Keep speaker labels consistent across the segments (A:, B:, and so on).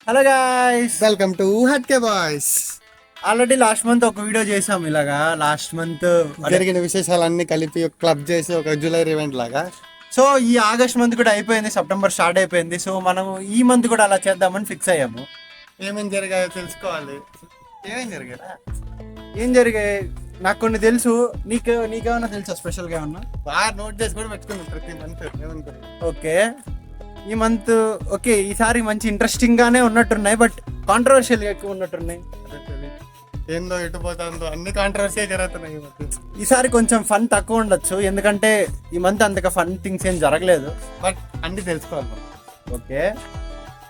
A: Hello guys,
B: welcome to hatke boys.
A: Already last month ఒక video చేసాం ఇలాగా. లాస్ట్ మంత్
B: జరిగిన విశేషాలన్నీ కలిపి ఒక క్లబ్ చేసి ఒక జూలై ఈవెంట్ లాగా.
A: సో ఈ ఆగస్ట్ మంత్ కూడా అయిపోయింది, సెప్టెంబర్ స్టార్ట్ అయిపోయింది. సో మనం ఈ మంత్ కూడా అలా చేద్దామని ఫిక్స్ అయ్యాము.
B: ఏమేం జరిగాయో తెలుసుకోవాలి.
A: ఏం జరిగాయి నాకు కొన్ని తెలుసు, నీకేమన్నా తెలుసా స్పెషల్గా ఏమన్నా?
B: బాగా నోట్ చేసి కూడా పెట్టుకున్నాం ప్రతి మంత్. ఏమనుకోండి.
A: ఓకే, ఈ మంత్ ఓకే, ఈసారి మంచి ఇంట్రెస్టింగ్ గానే ఉన్నట్టున్నాయి, బట్ కాంట్రవర్షియల్ గా ఎక్కువ ఉన్నట్టున్నాయి.
B: ఏందో ఎటు పోతుందో అన్ని కాంట్రవర్సీ జరుగుతున్నాయి ఈ మధ్య.
A: ఈసారి కొంచెం ఫన్ తక్కువ ఉండొచ్చు, ఎందుకంటే ఈ మంత్ అంతగా ఫన్ థింగ్స్ ఏం జరగలేదు.
B: బట్ అన్ని తెలుసుకోవాలి మనం.
A: ఓకే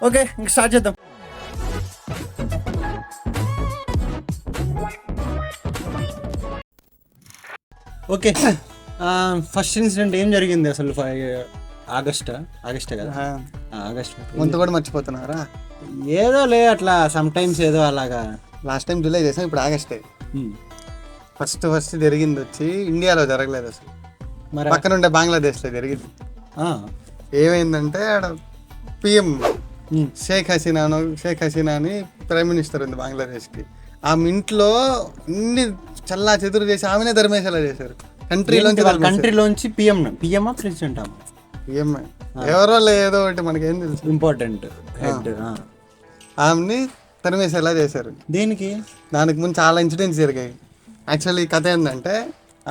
A: ఓకే, ఇంక స్టార్ట్ చేద్దాం. ఓకే, ఫస్ట్ ఇన్సిడెంట్ ఏం జరిగింది అసలు? ఆగస్టే కదా? ఆగస్ట్
B: ముందు కూడా మర్చిపోతున్నారా?
A: ఏదో లే, అట్లా సమ్ టైమ్స్ ఏదో అలాగా.
B: లాస్ట్ టైం జూలై చేసాం, ఇప్పుడు ఆగస్టే. ఫస్ట్ జరిగింది వచ్చి ఇండియాలో జరగలేదు అసలు,
A: మరి
B: పక్కన ఉండే బంగ్లాదేశ్లో జరిగింది. ఏమైందంటే ఆడ పిఎం షేక్ హసీనా అని ప్రైమ్ మినిస్టర్ ఉంది బంగ్లాదేశ్కి. ఆమె ఇంట్లో అన్ని చల్లా చెదురు చేసి ఆమెనే ధర్మేశాలా చేశారు.
A: కంట్రీలోంచి పిఎం ప్రెసిడెంట్
B: పిఎం ఎవరో ఏదో ఒకటి మనకేం తెలుసు,
A: ఇంపార్టెంట్ హెడ్.
B: ఆమెని తరిమేసేలా చేశారు.
A: దేనికి?
B: దానికి ముందు చాలా ఇన్సిడెంట్స్ జరిగాయి. యాక్చువల్లీ ఈ కథ ఏంటంటే,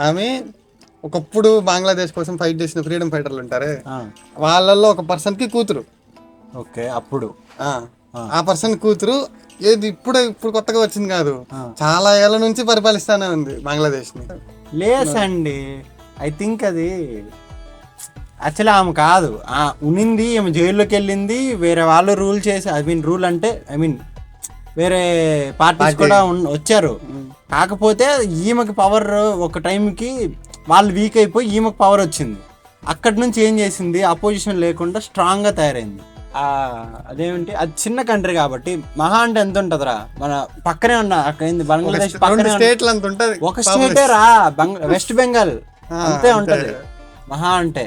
B: ఆమె ఒకప్పుడు బంగ్లాదేశ్ కోసం ఫైట్ చేసిన ఫ్రీడమ్ ఫైటర్లు ఉంటారే, వాళ్ళల్లో ఒక పర్సన్కి కూతురు.
A: ఓకే, అప్పుడు
B: ఆ పర్సన్ కూతురు ఏది ఇప్పుడు కొత్తగా వచ్చింది కాదు, చాలా ఏళ్ళ నుంచి పరిపాలిస్తానే ఉంది బంగ్లాదేశ్ని.
A: లేసండి, ఐ థింక్ అది యాక్చువల్లీ ఆమె కాదు, ఉన్నింది ఆమె జైల్లోకి వెళ్ళింది. వేరే వాళ్ళు రూల్ చేసి, రూల్ అంటే వేరే పార్టీస్ కూడా వచ్చారు. కాకపోతే ఈమెకి పవర్ ఒక టైంకి వాళ్ళు వీక్ అయిపోయి ఈమెకి పవర్ వచ్చింది. అక్కడి నుంచి ఏం చేసింది, అపోజిషన్ లేకుండా స్ట్రాంగ్గా తయారైంది. అదేమిటి, అది చిన్న కంట్రీ కాబట్టి, మహా అంటే ఎంత ఉంటుందిరా, మన పక్కనే ఉన్న అక్కడ బంగ్లాదేశ్ పక్కనే ఒక స్టేటే రా, వెస్ట్ బెంగాల్ అంతే ఉంటది. మహా అంటే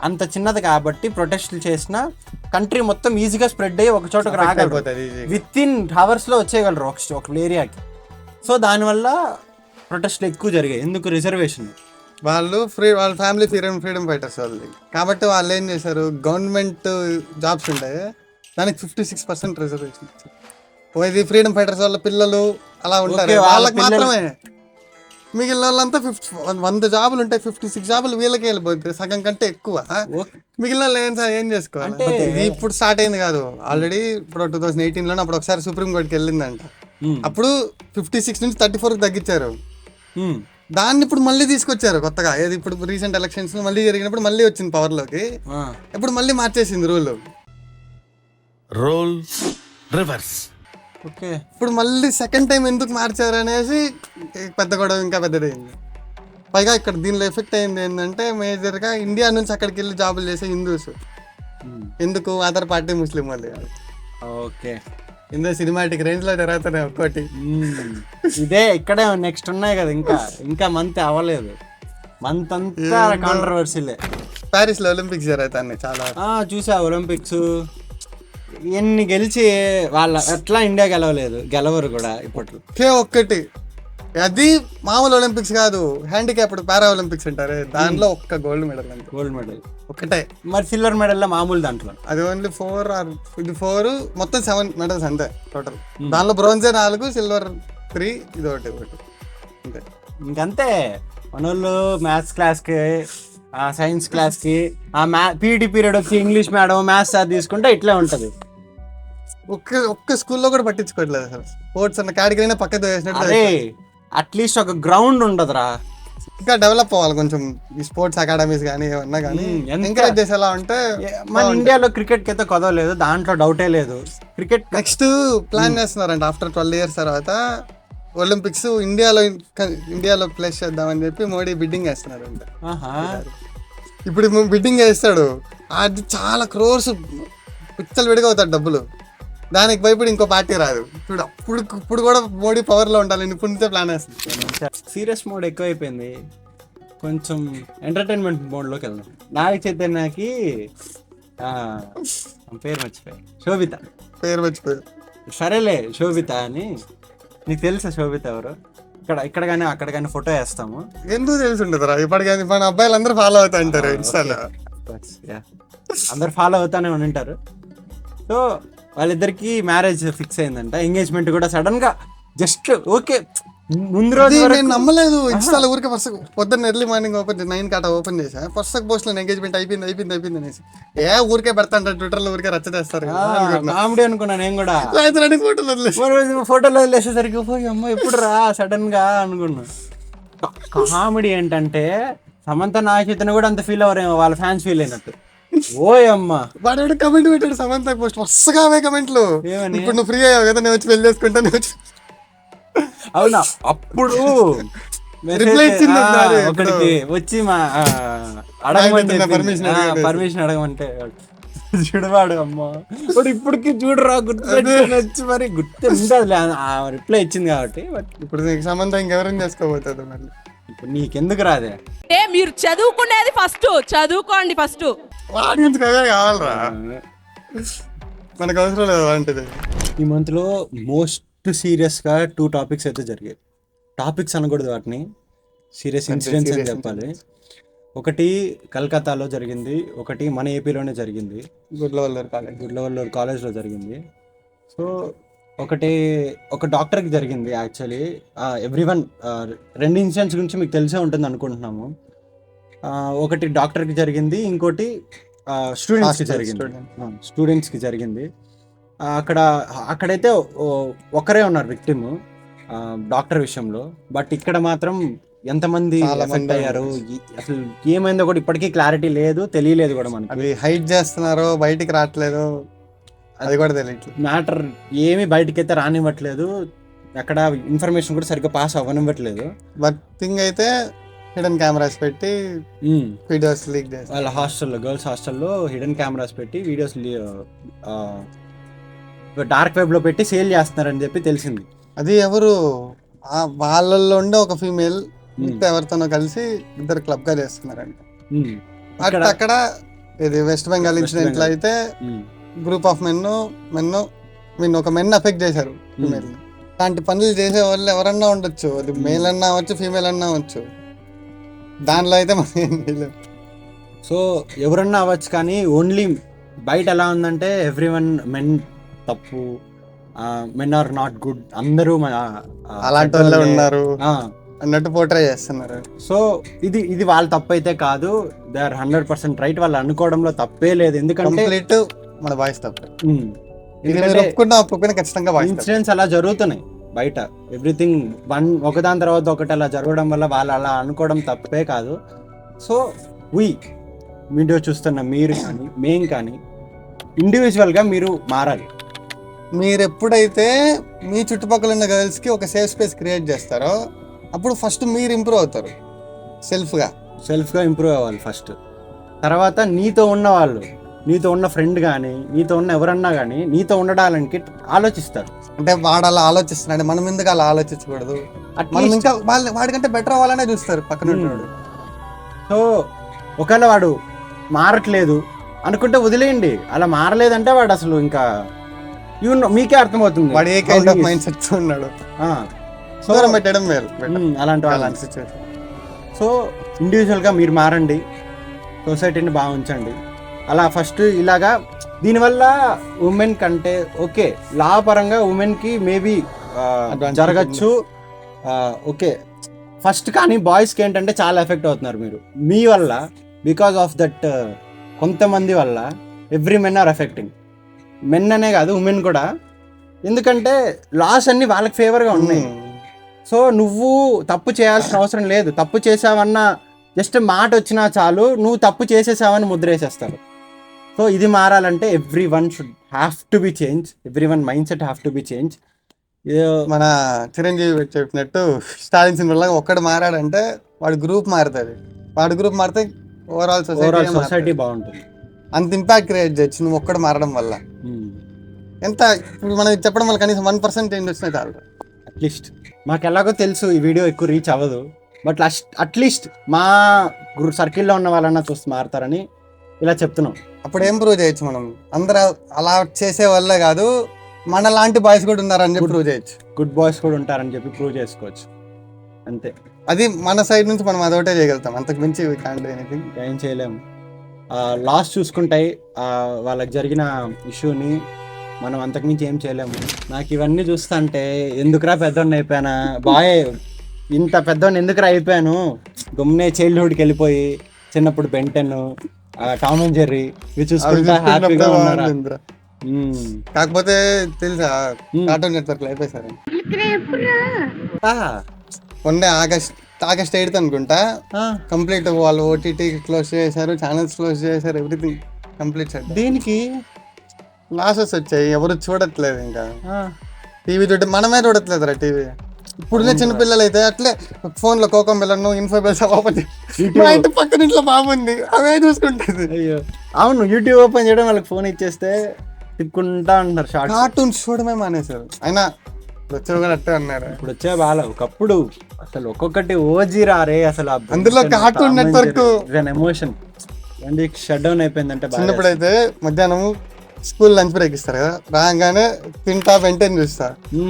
A: అంత చిన్నది కాబట్టి ప్రొటెస్ట్లు చేసిన కంట్రీ మొత్తం ఈజీగా స్ప్రెడ్ అయ్యి ఒక చోటకు రాగలరు, విత్ ఇన్ అవర్స్ లో వచ్చేయగలరు ఒక ఏరియాకి. సో దానివల్ల ప్రొటెస్ట్లు ఎక్కువ జరిగాయి. ఎందుకు? రిజర్వేషన్.
B: వాళ్ళ ఫ్యామిలీ ఫ్రీడమ్ ఫైటర్స్ వాళ్ళది కాబట్టి వాళ్ళు ఏం చేశారు, గవర్నమెంట్ జాబ్స్ ఉంటాయి దానికి 56% రిజర్వేషన్ ఇచ్చారు. ఇది ఫ్రీడమ్ ఫైటర్స్ వాళ్ళ పిల్లలు అలా ఉంటారు, వాళ్ళకి మాత్రమే. మిగిలిన వాళ్ళంతా 100 జాబులు ఉంటాయి, 56 జాబులు వీళ్ళకి వెళ్ళిపోతాయి, సగం కంటే ఎక్కువ. మిగిలిన వాళ్ళు ఏం చేసుకోవాలి? ఇది ఇప్పుడు స్టార్ట్ అయింది కాదు, ఆల్రెడీ ఇప్పుడు 2018లో అప్పుడు ఒకసారి సుప్రీంకోర్టుకి వెళ్ళిందంట. అప్పుడు 56 నుంచి 34 తగ్గించారు. దాన్ని ఇప్పుడు మళ్ళీ తీసుకొచ్చారు కొత్తగా. ఏది ఇప్పుడు రీసెంట్ ఎలక్షన్స్ మళ్ళీ జరిగినప్పుడు మళ్ళీ వచ్చింది పవర్లోకి. ఇప్పుడు మళ్ళీ మార్చేసింది రూల్ రివర్స్.
A: ఓకే,
B: ఇప్పుడు మళ్ళీ సెకండ్ టైం ఎందుకు మార్చారు అనేసి పెద్ద గొడవ ఇంకా పెద్దదైంది. పైగా ఇక్కడ దీనిలో ఎఫెక్ట్ అయింది ఏంటంటే, మేజర్గా ఇండియా నుంచి అక్కడికి వెళ్ళి జాబులు చేసే హిందూస్. ఎందుకు? అదర్ పార్టీ ముస్లిం వాళ్ళు.
A: ఓకే,
B: ఇందులో సినిమాటిక్ రేంజ్ లో జరుగుతున్నాయి ఒక్కోటి.
A: ఇదే ఇక్కడే నెక్స్ట్ ఉన్నాయి కదా, ఇంకా మంత్ అవ్వలేదు. మంత్ అంతా కాంట్రవర్సీలే.
B: ప్యారిస్ లో ఒలింపిక్స్ జరుగుతాయి చాలా.
A: చూసా ఒలింపిక్స్ ఎన్ని గెలిచి వాళ్ళ ఎట్లా ఇండియా గెలవరు కూడా ఇప్పట్లో.
B: ఒక్కటి అది మామూలు ఒలింపిక్స్ కాదు, హ్యాండిక్యాప్డ్ పారా ఒలింపిక్స్ అంటారు, దాంట్లో ఒక్క గోల్డ్ మెడల్ ఒకటే.
A: మరి సిల్వర్ మెడల్ మామూలు దాంట్లో
B: అది ఓన్లీ 4 మొత్తం 7 మెడల్స్ అంతే టోటల్. దానిలో బ్రోంజే 4, సిల్వర్ 3, ఇది ఒకటి అంతే.
A: ఇంకంతే. మనోళ్ళు మ్యాథ్స్ క్లాస్కి, సైన్స్ క్లాస్కి, పీఈటీ పీరియడ్ వచ్చి ఇంగ్లీష్ మేడం మ్యాథ్స్ సార్ తీసుకుంటే ఇట్లా ఉంటుంది.
B: ఒక్క స్కూల్లో కూడా పట్టించుకోవట్లేదు అసలు. స్పోర్ట్స్ అన్న కేటగిరీనే పక్కతో వేసినట్టు.
A: అట్లీస్ట్ ఒక గ్రౌండ్ ఉండదురా.
B: ఇంకా డెవలప్ అవ్వాలి కొంచెం ఈ స్పోర్ట్స్ అకాడమీస్ కానీ ఏమన్నా కానీ ఎంకరేజ్ చేసేలా ఉంటే.
A: మన ఇండియాలో క్రికెట్ కి అయితే కొదవలేదు, దాంట్లో డౌటే లేదు. క్రికెట్
B: నెక్స్ట్ ప్లాన్ చేస్తున్నారంట ఆఫ్టర్ 12 years తర్వాత ఒలింపిక్స్ ఇండియాలో ప్లేస్ చేద్దామని చెప్పి మోడీ బిడ్డింగ్ వేస్తున్నారంట. ఇప్పుడు బిడ్డింగ్ వేస్తాడు, అది చాలా క్రోర్స్ పిచ్చలు విడిగా అవుతాడు డబ్బులు. దానికి భయపడి ఇంకో పార్టీ రాదు. ఇప్పుడు కూడా మోడీ పవర్ లో ఉండాలి, ఇప్పుడు నుంచే ప్లాన్ వేస్తుంది.
A: సీరియస్ మోడ్ ఎక్కువైపోయింది, కొంచెం ఎంటర్టైన్మెంట్ మోడ్లోకి వెళ్దాం. నాగ చైతన్యకి ఆమె పేరు మర్చిపోయా, శోభిత.
B: పేరు మర్చిపోయారు.
A: సరేలే శోభిత అని. నీకు తెలుసా శోభిత ఎవరు? ఇక్కడ కానీ అక్కడ కానీ ఫోటో వేస్తాము.
B: ఎందుకు తెలిసి ఉండదురా ఇప్పటికీ, మన అబ్బాయిలు అందరూ ఫాలో అవుతా ఉంటారు ఇన్స్టాలో.
A: అందరు ఫాలో అవుతానే ఉంటారు. సో వాళ్ళిద్దరికి మ్యారేజ్ ఫిక్స్ అయిందంట. ఎంగేజ్మెంట్ కూడా సడన్ గా జస్ట్ ఓకే ముందు రోజు
B: నేను నమ్మలేదు. ఇన్స్టాలో ఊరికే ఫస్ట్ పొద్దున్న ఎర్లీ మార్నింగ్ 9 కాట ఓపెన్ చేసా, ఫస్ట్ పోస్ట్ లో ఎంగేజ్మెంట్ అయిపోయింది అనేసి ఊరికే పెడతా ట్విట్టర్ లో ఊరికే రచ్చ చేస్తారు.
A: కామెడీ అనుకున్నా నేను కూడా.
B: ఫోటోలు
A: ఫోటోలో వదిలేసేసరికి అమ్మ ఎప్పుడు రా సడన్ గా అనుకున్నా. కామెడీ ఏంటంటే సమంత నాగచైతన్య కూడా అంత ఫీల్ అవ్వరేమో, వాళ్ళ ఫ్యాన్స్ ఫీల్ అయినట్టు. ఓయమ్మా
B: వాడు కమెంట్ పెట్టాడు సమంత పోస్ట్, వరుసగా అవే కమెంట్లు. ఇప్పుడు నువ్వు ఫ్రీ అయ్యావు కదా, నేను వచ్చి పెళ్లి చేసుకుంటా, నేను వచ్చి.
A: అవునా, అప్పుడు
B: రిప్లై ఇచ్చింది
A: ఒకటికి వచ్చి మా పర్మిషన్ అడగమంటే చూడవాడు అమ్మా వాడు ఇప్పటికి చూడరా గుర్తు మరి గుర్తు ఉంటుంది రిప్లై ఇచ్చింది కాబట్టి. బట్
B: ఇప్పుడు నీకు సంబంధం ఇంకెవరైనా చేసుకోబోతుంది మళ్ళీ.
A: ఇప్పుడు నీకెందుకు రాదే?
C: మీరు చదువుకునేది ఫస్ట్, చదువుకోండి ఫస్ట్.
B: ఆడియన్స్ అవే కావాలరా, మనకు అవసరం లేదు అలాంటిది.
A: ఈ మంత్లో మోస్ట్ సీరియస్గా 2 టాపిక్స్ అయితే జరిగాయి. టాపిక్స్ అనకూడదు, వాటిని సీరియస్ ఇన్సిడెంట్స్ అని చెప్పాలి. ఒకటి కలకత్తాలో జరిగింది, ఒకటి మన ఏపీలోనే జరిగింది, గుడ్లవల్లూరు కాలేజ్లో జరిగింది. సో ఒక డాక్టర్కి జరిగింది యాక్చువల్లీ. ఎవ్రీవన్ 2 ఇన్సిడెంట్స్ గురించి మీకు తెలిసే ఉంటుంది అనుకుంటున్నాము. ఒకటి డాక్టర్కి జరిగింది, ఇంకోటి స్టూడెంట్స్కి జరిగింది. అక్కడైతే ఒకరే ఉన్నారు విక్టిమ్ డాక్టర్ విషయంలో. బట్ ఇక్కడ మాత్రం ఎంతమంది ఎఫెక్ట్ అయ్యారు, అసలు ఏమైందో కూడా ఇప్పటికీ క్లారిటీ లేదు, తెలియలేదు కూడా మనకి.
B: అది హైడ్ చేస్తున్నారు, బయటికి రావట్లేదు, అది కూడా తెలియట్లేదు.
A: మ్యాటర్ ఏమి బయటికి అయితే రానివ్వట్లేదు, అక్కడ ఇన్ఫర్మేషన్ కూడా సరిగ్గా పాస్ అవ్వనివ్వట్లేదు.
B: బట్ థింగ్ అయితే హిడెన్ కెమెరాస్ పెట్టి వీడియోస్ లీక్ చేస్తారు.
A: వాళ్ళ హాస్టల్లో, గర్ల్స్ హాస్టల్లో హిడెన్ కెమెరాస్ పెట్టి వీడియోస్ డార్క్ వెబ్ లో పెట్టి సేల్ చేస్తున్నారని చెప్పి తెలిసింది.
B: అది ఎవరు వాళ్ళల్లో ఉండే ఒక ఫీమేల్ ఎవరితోనో కలిసి ఇద్దరు క్లబ్ గా చేస్తున్నారంట. అక్కడ ఇది వెస్ట్ బెంగాల్ ఇన్సిడెంట్ లో అయితే గ్రూప్ ఆఫ్ ఒక మెన్ అఫెక్ట్ చేశారు ఫీమేల్. అలాంటి పనులు చేసే వాళ్ళు ఎవరన్నా ఉండొచ్చు, అది మేల్ అన్నా అవచ్చు, ఫీమేల్ అన్నా అవచ్చు. దానిలో అయితే మనం
A: సో ఎవరన్నా అవ్వచ్చు, కానీ ఓన్లీ బయట ఎలా ఉందంటే ఎవ్రీవన్ మెన్ తప్పు, మెన్ ఆర్ నాట్ గుడ్, అందరూ
B: అలాంటి వాళ్ళే ఉన్నారు అన్నట్టు పోర్ట్రే చేస్తున్నారు.
A: సో ఇది వాళ్ళ తప్పు అయితే కాదు, దే ఆర్ 100% రైట్. వాళ్ళు అనుకోవడంలో తప్పే లేదు, ఎందుకంటే
B: మన వాయిస్ తప్పే.
A: ఖచ్చితంగా ఇన్సిడెంట్స్ అలా జరుగుతున్నాయి బయట, ఎవ్రీథింగ్ ఒకదాని తర్వాత ఒకటి అలా జరగడం వల్ల వాళ్ళు అలా అనుకోవడం తప్పే కాదు. సో వీడియో చూస్తున్న మీరు కానీ మేం కానీ ఇండివిజువల్గా మీరు మారాలి.
B: మీరు ఎప్పుడైతే మీ చుట్టుపక్కల ఉన్న గర్ల్స్కి ఒక సేఫ్ స్పేస్ క్రియేట్ చేస్తారో అప్పుడు ఫస్ట్ మీరు ఇంప్రూవ్ అవుతారు. సెల్ఫ్గా
A: ఇంప్రూవ్ అవ్వాలి ఫస్ట్. తర్వాత నీతో ఉన్న వాళ్ళు, నీతో ఉన్న ఫ్రెండ్ కానీ నీతో ఉన్న ఎవరన్నా కానీ నీతో ఉండడానికి ఆలోచిస్తారు.
B: అంటే వాడు అలా ఆలోచిస్తున్నాడు, మనం ఎందుకు అలా ఆలోచించకూడదు, మనం ఇంకా వాడికంటే బెటర్ అవ్వాలనే చూస్తారు పక్కన ఉంటాడు.
A: సో ఒకవేళ వాడు మారట్లేదు అనుకుంటే వదిలేయండి, అలా మారలేదంటే వాడు అసలు ఇంకా మీకే అర్థమవుతుంది
B: వాడు ఏ కైండ్ ఆఫ్ మైండ్ సెట్ ఉన్నాడు. దూరం పెట్టడం వేరు అలాంటి సిచ్యువేషన్.
A: సో ఇండివిజువల్గా మీరు మారండి, సొసైటీని బాగా ఉంచండి. అలా ఫస్ట్ ఇలాగా దీనివల్ల ఉమెన్ కంటే ఓకే లా పరంగా ఉమెన్కి మేబీ జరగచ్చు ఓకే ఫస్ట్, కానీ బాయ్స్కి ఏంటంటే చాలా ఎఫెక్ట్ అవుతున్నారు మీరు మీ వల్ల. బికాస్ ఆఫ్ దట్ కొంతమంది వల్ల every men are affecting, men అనే కాదు ఉమెన్ కూడా. ఎందుకంటే లాస్ అన్ని వాళ్ళకి ఫేవర్గా ఉన్నాయి. సో నువ్వు తప్పు చేయాల్సిన అవసరం లేదు, తప్పు చేసావన్న జస్ట్ మాట వచ్చినా చాలు నువ్వు తప్పు చేసేసావని ముద్రేసేస్తారు. సో ఇది మారాలంటే every one should have to be change, every one mind set have to be change.
B: మన చిరంజీవి చెప్పినట్టు స్టాలిన్ సినిమాలో ఒక్కడు మారాడంటే వాడి గ్రూప్ మారుతుంది, వాడి గ్రూప్ మారితే ఓవరాల్
A: సొసైటీ బాగుంటుంది.
B: అంత ఇంపాక్ట్ క్రియేట్ చేయొచ్చు నువ్వు ఒక్కడు మారడం వల్ల. ఎంత మనం చెప్పడం వల్ల కనీసం 1% చేంజ్ వచ్చినా చాలు.
A: అట్లీస్ట్ మాకు ఎలాగో తెలుసు ఈ వీడియో ఎక్కువ రీచ్ అవ్వదు, బట్ అట్లీస్ట్ మా సర్కిల్లో ఉన్న వాళ్ళన్నా చూసి మారుతారని ఇలా చెప్తున్నాం.
B: అప్పుడు ఏం ప్రూవ్ చేయొచ్చు మనం? అందరూ అలా చేసే వల్లే కాదు, మన లాంటి బాయ్స్ కూడా ఉన్నారని చెప్పి ప్రూవ్ చేయొచ్చు.
A: గుడ్ బాయ్స్ కూడా ఉంటారని చెప్పి ప్రూవ్ చేసుకోవచ్చు అంతే.
B: అది మన సైడ్ నుంచి మనం అదొకటే చేయగలుగుతాం, అంతకు మించి we can't do anything.
A: ఏం చేయలేము. లాస్ చూసుకుంటాయి వాళ్ళకి జరిగిన ఇష్యూని, మనం అంతకుమించి ఏం చేయలేము. నాకు ఇవన్నీ చూస్తుంటే ఎందుకురా పెద్దోడిని అయిపోయానా, బాయ్ ఇంత పెద్దోడిని ఎందుకురా అయిపోయాను, గమ్మునే చైల్డ్హుడ్కి వెళ్ళిపోయి చిన్నప్పుడు బెంటెన్, టామ్ అండ్ జెర్రీ ఇవి చూసుకుంటా హ్యాపీగా ఉన్నారా.
B: కాకపోతే తెలుసా, కార్టూన్ నెట్వర్క్ లో అయిపోయి మొన్నే ఆగస్ట్ 8th అనుకుంటా కంప్లీట్ వాళ్ళు ఓటీటీ క్లోజ్ చేశారు, ఛానల్స్ క్లోజ్ చేశారు, ఎవ్రీథింగ్ కంప్లీట్ చేశారు.
A: దీనికి
B: లాసెస్ వచ్చాయి, ఎవరు చూడట్లేదు ఇంకా టీవీ చూడ, మనమే చూడట్లేదు రా టీవీ. ఇప్పుడునే చిన్నపిల్లలు అయితే అట్లే ఫోన్ లో కోకం పిల్లను ఇన్ఫోబెల్స్ ఓపెన్, మా ఇంటి పక్కన ఇంట్లో బాగుంది అవే చూసుకుంటుంది.
A: అయ్యో అవును, యూట్యూబ్ ఓపెన్ చేయడం వాళ్ళకి ఫోన్ ఇచ్చేస్తే తిప్పుకుంటా ఉంటారు. షార్ట్
B: కార్టూన్స్ చూడమే మానేశారు. అయినా వచ్చేవి కూడా అట్టే అన్నారు.
A: ఇప్పుడు వచ్చే బాగా ఒకప్పుడు అసలు ఒక్కొక్కటి ఓజీ రారే అసలు.
B: అందులో cartoon network
A: emotion shut down అయిపోయిందంటే.
B: చిన్నప్పుడు అయితే మధ్యాహ్నం స్కూల్ లంచ్ బ్రేక్ ఇస్తారు కదా, రాగానే తింటా వెంటనే చూస్తా,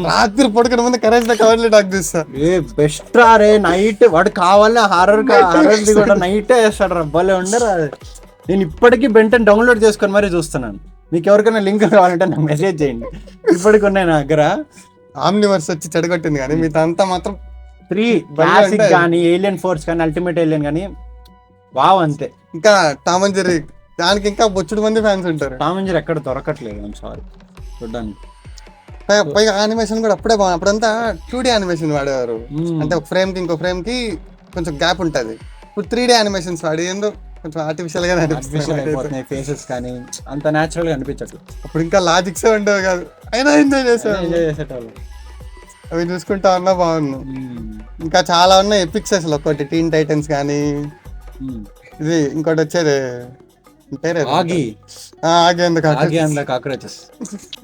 B: రాత్రి పడుకునే ముందు కరేజ్ కవర్లీ టాక్ చూస్తా.
A: ఏ బెస్ట్ రారే నైట్, వాడు కావాలని హారర్ది కూడా నైటే వేస్తాడు రబ్బలే ఉండరు. నేను ఇప్పటికీ బెంటన్ డౌన్లోడ్ చేసుకొని మరీ చూస్తున్నాను. మీకు ఎవరికైనా లింక్ కావాలంటే నాకు మెసేజ్ చేయండి. ఇప్పటికి ఉన్నాయి నా దగ్గర.
B: ఆమ్నివర్స్ వచ్చి చెడగొట్టింది కానీ మీతో అంతా మాత్రం
A: 3 క్లాసిక్ కానీ, ఏలియన్ ఫోర్స్ కానీ, అల్టిమేట్ ఏలియన్ కానీ వావ్ అంతే.
B: ఇంకా టామ్ అండ్ జెర్రీ దానికి ఇంకా బొచ్చుడు మంది ఫ్యాన్స్ ఉంటారు.
A: టామ్ అండ్ జెర్రీ ఎక్కడ దొరకట్లేదు, ఐమ్ సారీ చూడడానికి.
B: పైగా యానిమేషన్ కూడా అప్పుడే బాగుంది. అప్పుడంతా 2D యానిమేషన్ వాడేవారు, అంటే ఒక ఫ్రేమ్ కి ఇంకో ఫ్రేమ్ కి కొంచెం గ్యాప్ ఉంటది. ఇప్పుడు 3D యానిమేషన్స్ వాడి ఏందో కొంచెం ఆర్టిఫిషియల్ గా
A: అయిపోతున్నాయి ఫేసెస్ కానీ, అంత న్యాచురల్ గా అనిపించట్లేదు.
B: అప్పుడు ఇంకా లాజిక్స్ ఉండేవి కాదు, అయినా ఎంజాయ్
A: చేసేటోళ్ళు.
B: అవి చూసుకుంటా ఉన్నా బాగున్నాను. ఇంకా చాలా ఉన్నాయి ఎపిక్స్ అసలు. ఒకటి టీన్ టైటన్స్ కానీ, ఇది ఇంకోటి వచ్చేది పేరే
A: ఆగి
B: అండ్ ద
A: కాక్రోచెస్.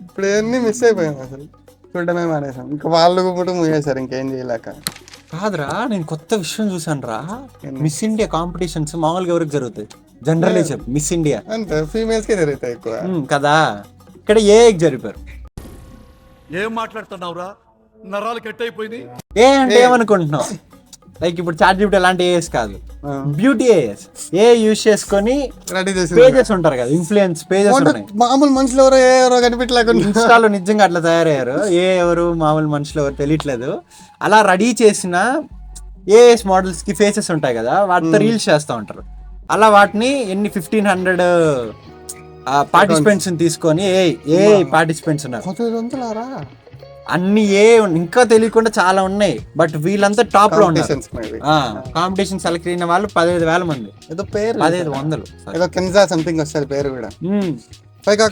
B: ఇప్పుడు ఇవన్నీ మిస్ అయిపోయాం అసలు, చూడటమే మానేసాం. ఇంకా వాళ్ళు కూడా మూయేశారు ఇంకేం చేయలేక.
A: కాదురా, నేను కొత్త విషయం చూసాను రా. మిస్ ఇండియా కాంపిటీషన్స్ మామూలుగా ఎవరికి జరుగుతాయి? జనరల్లీ చెప్పు, మిస్ ఇండియా
B: అంటే ఫీమేల్స్ కే జరుగుతాయి ఎక్కువ
A: కదా. ఇక్కడ ఏ జరిపారు?
D: ఏం మాట్లాడుతున్నావురా, నరాలు కట్ అయిపోయింది.
A: ఏ అంటే ఏమనుకుంటున్నావు? లైక్ ఇప్పుడు చాట్ జీపీటీ అలాంటి ఏఎస్ కాదు, బ్యూటీ ఏఎస్. ఏ యూజ్ చేసుకొని
B: రెడీ చేసి
A: పేజెస్ ఉంటారు కదా, ఇన్ఫ్లుయెన్స్ పేజెస్ ఉన్నాయి.
B: మామూలు మనుషులు ఎవరో కనిపించలేకుండా
A: ఇన్స్టాలో నిజంగా అట్లా తయారయ్యారు. ఎవరు మామూలు మనుషులు ఎవరు తెలియట్లేదు. అలా రెడీ చేసిన ఏఎస్ మోడల్స్ కి ఫేసెస్ ఉంటాయి కదా, వాటితో రీల్స్ చేస్తూ ఉంటారు. అలా వాటిని 1500 పార్టిసిపెంట్స్ తీసుకొని ఏ పార్టిసిపెంట్స్ ఉన్నారు అన్ని ఇంకా తెలియకుండా చాలా ఉన్నాయి. బట్ వీళ్ళంతా టాప్ లో ఉన్నారు. కాంపిటీషన్ సెలెక్ట్ అయిన వాళ్ళు 15,000 మంది.
B: ఏదో పేరు
A: 1500
B: ఏదో కెన్జా సంథింగ్ వస్తుంది పేరు కూడా. పైగా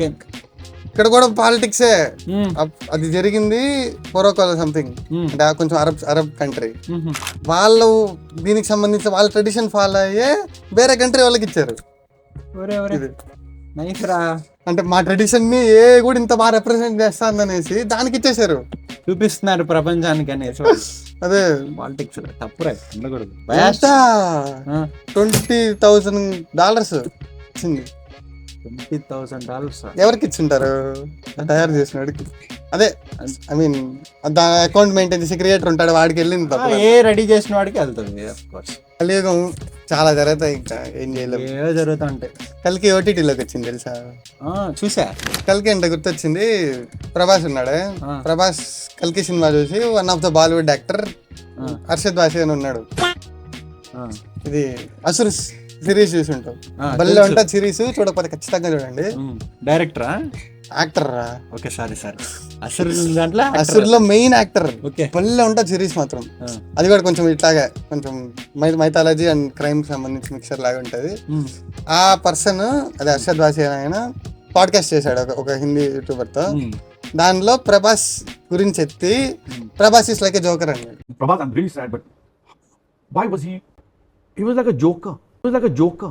B: ఇక్కడ కూడా పాలిటిక్సే. అది జరిగింది మొరోకోలో సంథింగ్, అంటే కొంచెం అరబ్ కంట్రీ. వాళ్ళు దీనికి సంబంధించి వాళ్ళ ట్రెడిషన్ ఫాలో అయ్యే వేరే కంట్రీ వాళ్ళకి ఇచ్చారు. అంటే మా ట్రెడిషన్ ని ఏ కూడా ఇంత బాగా రిప్రజెంట్ చేస్తాననేసి దానికి ఇచ్చేసారు,
A: చూపిస్తున్నారు ప్రపంచానికి అనేసి.
B: అదే
A: పాలిటిక్స్ తప్పురా, ఉండకూడదు.
B: $20,000 ఇచ్చింది.
A: $20,000
B: ఎవరికి ఇచ్చింటారు? తయారు చేసినవాడికి. అదే ఐ మీన్ అకౌంట్ మెయింటైన్ చేసి క్రియేటర్ ఉంటాడు, వాడికి వెళ్ళింది.
A: ఏ రెడీ చేసిన వాడికి వెళ్తుంది.
B: కలియుగం చాలా జరుగుతాయి, ఇంకా ఏం చేయలేము.
A: ఏవో జరుగుతా ఉంటాయి.
B: కల్కి ఓటీటీలోకి వచ్చింది తెలుసా?
A: చూసా.
B: కల్కి అంటే గుర్తొచ్చింది, ప్రభాస్ ఉన్నాడు. ప్రభాస్ కల్కి సినిమా చూసి one of the Bollywood actor Harshad వాసి అని ఉన్నాడు. ఇది అసురు సిరీస్ చూసి ఉంటాం, బల్లే ఉంటా సిరీస్. చూడకపోతే ఖచ్చితంగా చూడండి.
A: డైరెక్టరా
B: యాక్టర్ రా?
A: ఓకే సారీ దాంట్లో
B: అసురులో మెయిన్ యాక్టర్.
A: ఓకే,
B: బల్లే ఉంటా సిరీస్ మాత్రం. అది కూడా కొంచెం ఇట్లాగా కొంచెం మైథాలజీ అండ్ క్రైమ్ సంబంధించి మిక్సర్ లాగా ఉంటది. ఆ పర్సన్ అదే హర్షద్ వాసి ఆయన పాడ్కాస్ట్ చేశాడు ఒక హిందీ యూట్యూబర్ తో. దానిలో ప్రభాస్ గురించి ఎత్తి Prabhas is like a joker అన్నాడు.
D: Prabhas, I'm really sad, but why was he? He was like a joker. He was like a joker.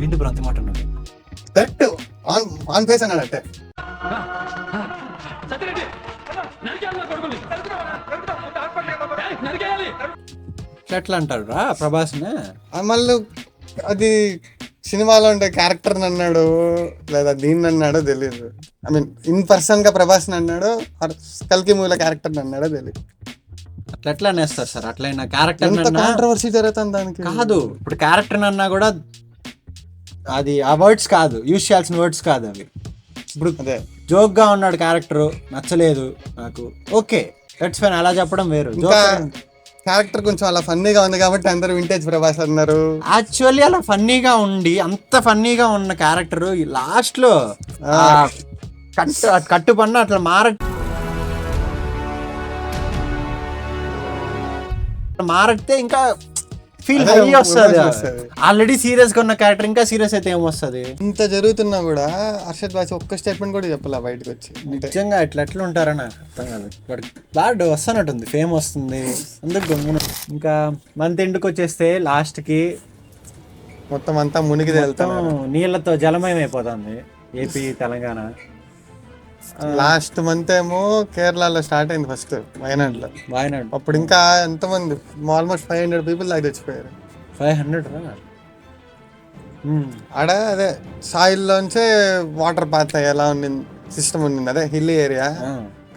A: ఏంటి బ్రో అంత మాట అన్నాడు?
B: కరెక్ట్ ఆన్ ఫేస్ అన్నాడు అంటే.
A: ఎట్లా అంటాడు రా ప్రభాస్?
B: మళ్ళీ అది సినిమాలో ఉండే క్యారెక్టర్ అన్నాడు లేదా దీన్ని అన్నాడో తెలియదు. ఐ మీన్ ఇన్ పర్సన్ గా ప్రభాస్ అన్నాడు, కల్కి మూవీలో క్యారెక్టర్ అన్నాడో తెలియదు.
A: అట్లా ఎట్లా అనేస్తారు సార్? అట్లయినా క్యారెక్టర్
B: ఎంత కాంట్రవర్సీ జరుగుతుంది దానికి.
A: కాదు, ఇప్పుడు క్యారెక్టర్ అన్నా కూడా అది ఆ వర్డ్స్ కాదు, యూజ్ చేయాల్సిన వర్డ్స్ కాదు అవి. ఇప్పుడు
B: అదే
A: జోక్ గా ఉన్నాడు క్యారెక్టర్, నచ్చలేదు నాకు, ఓకే దట్స్ ఫైన్, అలా చెప్పడం వేరు.
B: ఇంకా క్యారెక్టర్ కొంచెం అలా ఫన్నీగా ఉంది కాబట్టి అందరూ వింటేజ్ ప్రభాస్ అన్నారు.
A: యాక్చువల్లీ అలా ఫన్నీగా ఉండి, అంత ఫన్నీగా ఉన్న క్యారెక్టర్ లాస్ట్ లో కట్టు పన్న అట్లా మారడితే ఇంకా ఫీల్ హై వస్తుంది. ఆల్రెడీ సీరియస్ గా ఉన్న క్యారెక్టర్ ఇంకా సీరియస్ అయితే ఏమొస్తుంది?
B: ఇంత జరుగుతున్నా కూడా హర్షద్ బాస్ ఒక్క స్టేట్మెంట్ కూడా చెప్పాల బయటకు వచ్చి.
A: నిజంగా ఎట్లా ఉంటారని నాకు అర్థం కాదు. బాగా వస్తున్నట్టుంది, ఫేమ్ వస్తుంది అందుకు గమ్మున. ఇంకా మంత్ ఎండ్కి వచ్చేస్తే లాస్ట్ కి
B: మొత్తం అంతా మునిగి
A: మొత్తం నీళ్లతో జలమయం అయిపోతుంది ఏపీ తెలంగాణ.
B: లాస్ట్ మంత్ ఏమో కేరళలో స్టార్ట్ అయింది, ఫస్ట్ వయనాడులో.
A: వాయనాడు
B: అప్పుడు ఇంకా ఎంతమంది, ఆల్మోస్ట్ 500 పీపుల్ దాకా తెచ్చిపోయారు.
A: 500
B: ఆడ అదే సాయిల్లోంచే వాటర్ పాత్ అయ్యేలా ఉండింది సిస్టమ్ ఉండింది. అదే హిల్ ఏరియా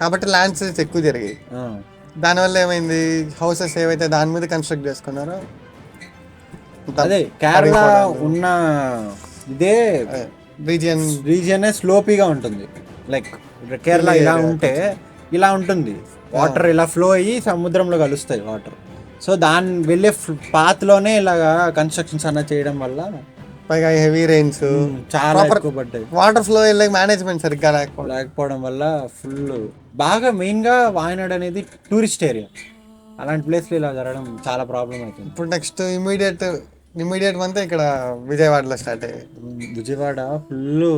B: కాబట్టి ల్యాండ్ సేల్స్ ఎక్కువ జరిగాయి. దానివల్ల ఏమైంది, హౌసెస్ ఏవైతే దాని మీద కన్స్ట్రక్ట్ చేసుకున్నారో
A: అదే కేరళ ఉన్న ఇదే రీజియన్ స్లోపీగా ఉంటుంది. లైక్ కేరళ ఇలా ఉంటే ఇలా ఉంటుంది, వాటర్ ఇలా ఫ్లో అయ్యి సముద్రంలో కలుస్తాయి వాటర్. సో దాని వెళ్ళే పాత్లోనే ఇలాగా కన్స్ట్రక్షన్స్ అన్న చేయడం వల్ల
B: పైగా హెవీ రెయిన్స్
A: చాలా ఎక్కువ పడ్డాయి.
B: వాటర్ ఫ్లో వెళ్ళే మేనేజ్మెంట్ సరిగ్గా
A: లేకపోవడం వల్ల ఫుల్ బాగా మెయిన్ గా వాయనాడ్ అనేది టూరిస్ట్ ఏరియా. అలాంటి ప్లేస్లో ఇలా జరగడం చాలా ప్రాబ్లం అవుతుంది.
B: ఇప్పుడు నెక్స్ట్ ఇమీడియట్ మంత్ ఇక్కడ విజయవాడలో స్టార్ట్ అయ్యాయి.
A: విజయవాడ ఫుల్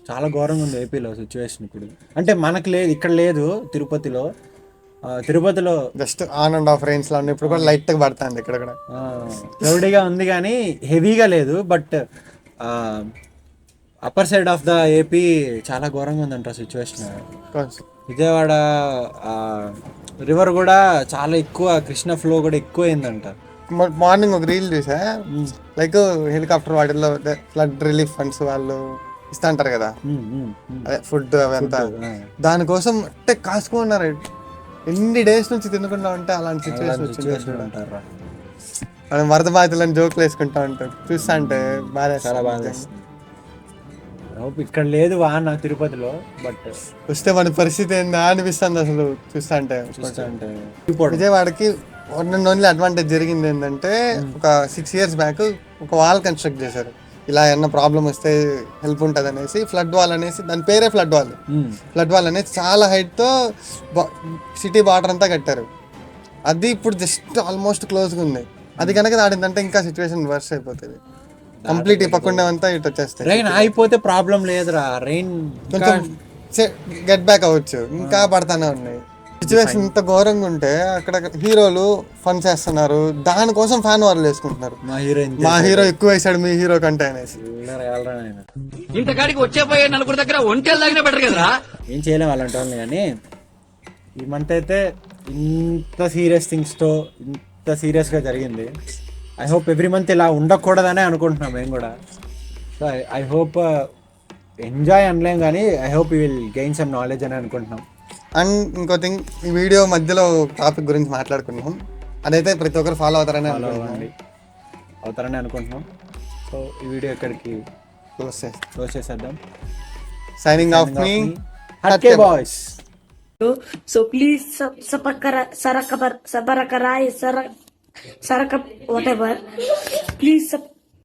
A: చాలా ఘోరంగా ఉంది ఏపీలో సిచ్యువేషన్ ఇప్పుడు. అంటే మనకు లేదు, ఇక్కడ లేదు, తిరుపతిలో
B: just on and off rains లా ఉన్నాయి. ఇప్పుడు కూడా లైట్ గా పడుతుంది ఇక్కడ
A: క్లౌడీగా ఉంది కానీ హెవీగా లేదు. But upper side of the AP చాలా ఘోరంగా ఉందంట సిచ్యువేషన్. విజయవాడ రివర్ కూడా చాలా ఎక్కువ, కృష్ణ ఫ్లో కూడా ఎక్కువ అయిందంట.
B: మార్నింగ్ ఒక రీల్ చూసా, లైక్ హెలికాప్టర్ వాటిల్లో ఫ్లడ్ రిలీఫ్ ఫండ్స్ వాళ్ళు ఇస్తా అంటారు కదా, అదే ఫుడ్ అవంతా, దానికోసం అంటే కాసుకున్నారు. ఎన్ని డేస్ నుంచి తినకుండా ఉంటే అలాంటి సిచ్యువేషన్
A: ఉంటారు.
B: మనం వరద బాధితులను జోకులు వేసుకుంటా ఉంటాం, చూస్తా అంటే
A: చాలా బాగా. ఇక్కడ లేదు వాన తిరుపతిలో, బట్
B: వస్తే మన పరిస్థితి ఏందా అనిపిస్తుంది అసలు చూస్తా అంటే. విజయవాడకి ఓన్లీ అడ్వాంటేజ్ జరిగింది ఏంటంటే, ఒక 6 years బ్యాక్ ఒక వాల్ కన్స్ట్రక్ట్ చేశారు. ఇలా ఏమన్నా ప్రాబ్లం వస్తే హెల్ప్ ఉంటుంది అనేసి ఫ్లడ్ వాల్ అనేసి, దాని పేరే ఫ్లడ్ వాల్ అనేసి చాలా హైట్తో సిటీ బార్డర్ అంతా కట్టారు. అది ఇప్పుడు జస్ట్ ఆల్మోస్ట్ క్లోజ్గా ఉంది. అది కనుక దాడిందంటే ఇంకా సిచ్యువేషన్ వర్స్ అయిపోతుంది. కంప్లీట్ ఈ పక్కనే అంతా ఇటు వచ్చేస్తాయి.
A: రెయిన్ అయిపోతే ప్రాబ్లం లేదురా, రెయిన్
B: కొంచెం గెట్ బ్యాక్ అవ్వచ్చు. ఇంకా పడతానే ఉన్నాయి. సిచ్యువేషన్ ఇంత ఘోరంగా ఉంటే అక్కడ హీరోలు ఫన్ చేస్తున్నారు, దానికోసం ఫ్యాన్ వార్లు వేసుకుంటున్నారు. మా హీరో ఎక్కువ వేసాడు మీ హీరో కంటే అనేసి.
E: ఇంతకాడికి వచ్చేపోయే నలుగురు దగ్గర ఒంటెలు తాగినా బెటర్ కదరా.
A: ఏం చేయలేము అలాంటి వాళ్ళని. కానీ ఈ మంత్ అయితే ఇంత సీరియస్ థింగ్స్తో ఇంత సీరియస్గా జరిగింది. ఐ హోప్ ఎవ్రీ మంత్ ఇలా ఉండకూడదనే అనుకుంటున్నాం మేము కూడా. సో ఐ హోప్ ఎంజాయ్ అనలేం కానీ I hope you will gain some knowledge అని అనుకుంటున్నాం.
B: అండ్ ఇంకో థింగ్, ఈ వీడియో మధ్యలో టాపిక్ గురించి మాట్లాడుకున్నాం, అదైతే ప్రతి ఒక్కరు ఫాలో అవుతారని
A: అనుకుంటున్నాం. సో ఈ వీడియో ఇక్కడికి క్లోజ్ చేసేద్దాం.
B: Signing off me
A: hatke boys.
F: So please subscribe, whatever. Please